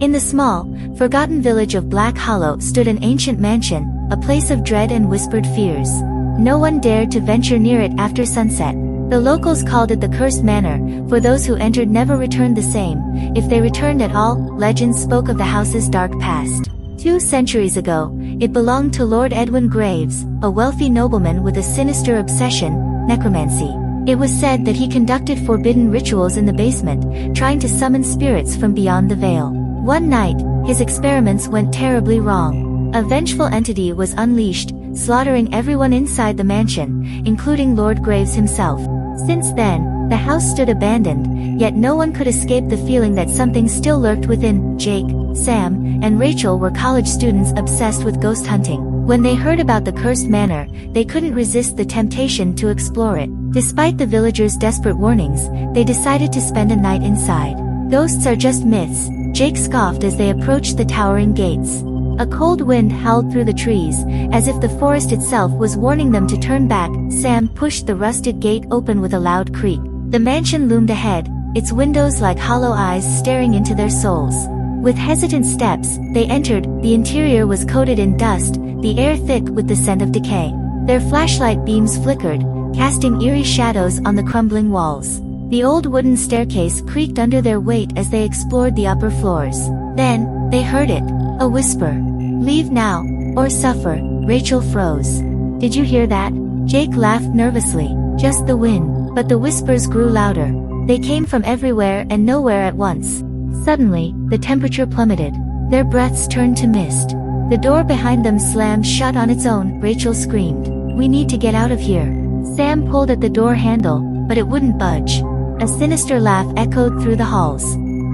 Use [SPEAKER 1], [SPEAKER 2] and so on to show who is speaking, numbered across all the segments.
[SPEAKER 1] In the small, forgotten village of Black Hollow stood an ancient mansion, a place of dread and whispered fears. No one dared to venture near it after sunset. The locals called it the Cursed Manor, for those who entered never returned the same. If they returned at all, legends spoke of the house's dark past. 2 centuries ago, it belonged to Lord Edwin Graves, a wealthy nobleman with a sinister obsession, necromancy. It was said that he conducted forbidden rituals in the basement, trying to summon spirits from beyond the veil. One night, his experiments went terribly wrong. A vengeful entity was unleashed, slaughtering everyone inside the mansion, including Lord Graves himself. Since then, the house stood abandoned, yet no one could escape the feeling that something still lurked within. Jake, Sam, and Rachel were college students obsessed with ghost hunting. When they heard about the Cursed Manor, they couldn't resist the temptation to explore it. Despite the villagers' desperate warnings, they decided to spend a night inside. Ghosts are just myths, Jake scoffed as they approached the towering gates. A cold wind howled through the trees, as if the forest itself was warning them to turn back. Sam pushed the rusted gate open with a loud creak. The mansion loomed ahead, its windows like hollow eyes staring into their souls. With hesitant steps, they entered. The interior was coated in dust, the air thick with the scent of decay. Their flashlight beams flickered, casting eerie shadows on the crumbling walls. The old wooden staircase creaked under their weight as they explored the upper floors. Then, they heard it. A whisper. "Leave now, or suffer." Rachel froze. "Did you hear that?" Jake laughed nervously. "Just the wind." But the whispers grew louder. They came from everywhere and nowhere at once. Suddenly, the temperature plummeted. Their breaths turned to mist. The door behind them slammed shut on its own. Rachel screamed. "We need to get out of here." Sam pulled at the door handle, but it wouldn't budge. A sinister laugh echoed through the halls.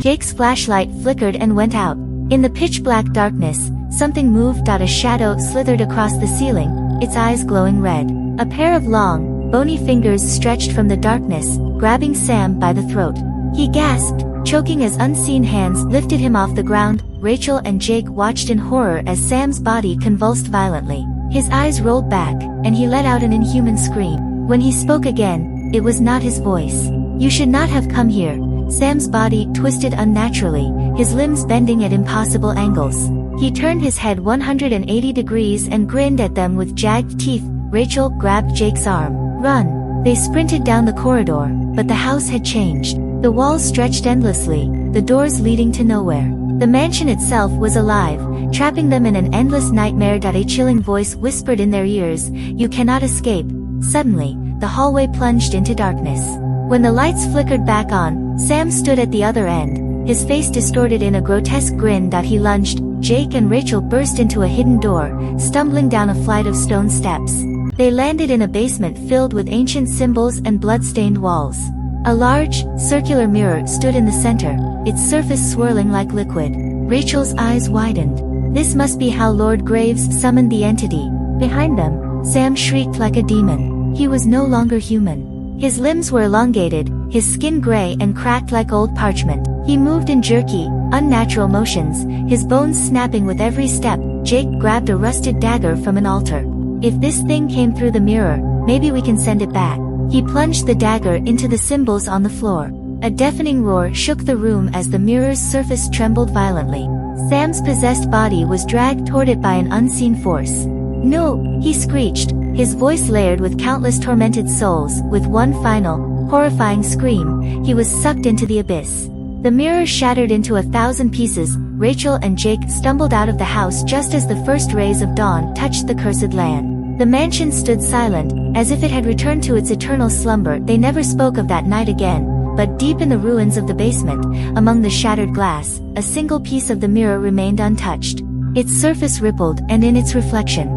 [SPEAKER 1] Jake's flashlight flickered and went out. In the pitch-black darkness, something moved. A shadow slithered across the ceiling, its eyes glowing red. A pair of long, bony fingers stretched from the darkness, grabbing Sam by the throat. He gasped, choking as unseen hands lifted him off the ground. Rachel and Jake watched in horror as Sam's body convulsed violently. His eyes rolled back, and he let out an inhuman scream. When he spoke again, it was not his voice. "You should not have come here." Sam's body twisted unnaturally, his limbs bending at impossible angles. He turned his head 180 degrees and grinned at them with jagged teeth. Rachel grabbed Jake's arm. "Run!" They sprinted down the corridor, but the house had changed. The walls stretched endlessly, the doors leading to nowhere. The mansion itself was alive, trapping them in an endless nightmare. A chilling voice whispered in their ears, "You cannot escape." Suddenly, the hallway plunged into darkness. When the lights flickered back on, Sam stood at the other end, his face distorted in a grotesque grin. He lunged. Jake and Rachel burst into a hidden door, stumbling down a flight of stone steps. They landed in a basement filled with ancient symbols and blood-stained walls. A large, circular mirror stood in the center, its surface swirling like liquid. Rachel's eyes widened. This must be how Lord Graves summoned the entity. Behind them, Sam shrieked like a demon. He was no longer human. His limbs were elongated, his skin gray and cracked like old parchment. He moved in jerky, unnatural motions, his bones snapping with every step. Jake grabbed a rusted dagger from an altar. "If this thing came through the mirror, maybe we can send it back." He plunged the dagger into the symbols on the floor. A deafening roar shook the room as the mirror's surface trembled violently. Sam's possessed body was dragged toward it by an unseen force. "No!" he screeched, his voice layered with countless tormented souls. With one final, horrifying scream, he was sucked into the abyss. The mirror shattered into 1,000 pieces. Rachel and Jake stumbled out of the house just as the first rays of dawn touched the cursed land. The mansion stood silent, as if it had returned to its eternal slumber. They never spoke of that night again, but deep in the ruins of the basement, among the shattered glass, a single piece of the mirror remained untouched. Its surface rippled, and in its reflection,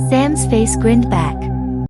[SPEAKER 1] Sam's face grinned back.